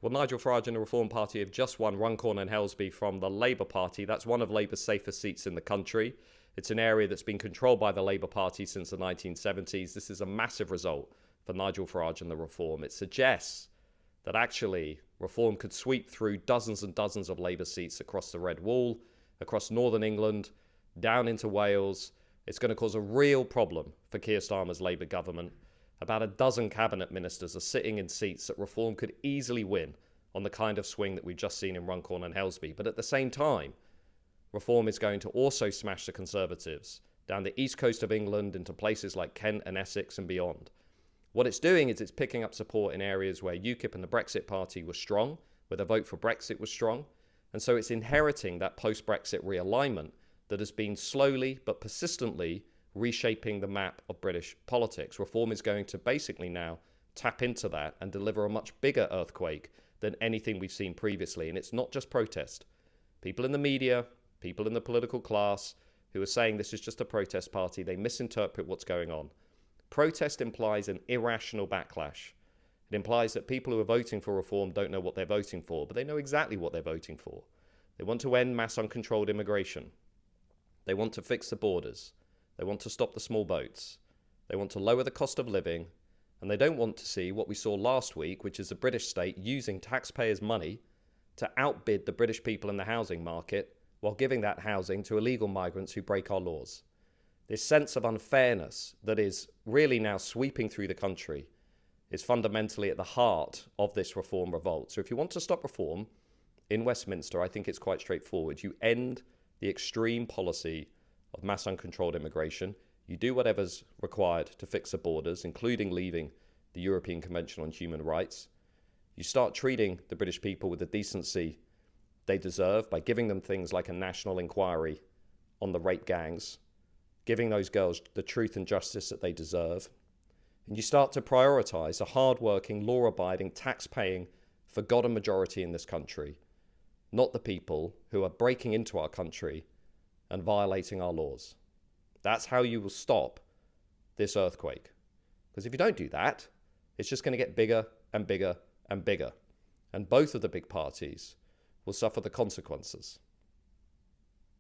Well, Nigel Farage and the Reform Party have just won Runcorn and Helsby from the Labour Party. That's one of Labour's safest seats in the country. It's an area that's been controlled by the Labour Party since the 1970s. This is a massive result for Nigel Farage and the Reform. It suggests that actually Reform could sweep through dozens and dozens of Labour seats across the Red Wall, across Northern England, down into Wales. It's going to cause a real problem for Keir Starmer's Labour government. About a dozen cabinet ministers are sitting in seats that Reform could easily win on the kind of swing that we've just seen in Runcorn and Helsby. But at the same time, Reform is going to also smash the Conservatives down the east coast of England into places like Kent and Essex and beyond. What it's doing is it's picking up support in areas where UKIP and the Brexit Party were strong, where the vote for Brexit was strong. And so it's inheriting that post-Brexit realignment that has been slowly but persistently reshaping the map of British politics. Reform is going to basically now tap into that and deliver a much bigger earthquake than anything we've seen previously. And it's not just protest. People in the media, people in the political class who are saying this is just a protest party, they misinterpret what's going on. Protest implies an irrational backlash. It implies that people who are voting for Reform don't know what they're voting for, but they know exactly what they're voting for. They want to end mass uncontrolled immigration. They want to fix the borders. They want to stop the small boats. They want to lower the cost of living. And they don't want to see what we saw last week, which is the British state using taxpayers' money to outbid the British people in the housing market while giving that housing to illegal migrants who break our laws. This sense of unfairness that is really now sweeping through the country is fundamentally at the heart of this Reform revolt. So if you want to stop Reform in Westminster, I think it's quite straightforward. You end the extreme policy of mass uncontrolled immigration. You do whatever's required to fix the borders, including leaving the European Convention on Human Rights. You start treating the British people with the decency they deserve by giving them things like a national inquiry on the rape gangs, giving those girls the truth and justice that they deserve. And you start to prioritise a hard-working, law-abiding, tax-paying, forgotten majority in this country, not the people who are breaking into our country and violating our laws. That's how you will stop this earthquake. Because if you don't do that, it's just going to get bigger and bigger and bigger. And both of the big parties will suffer the consequences.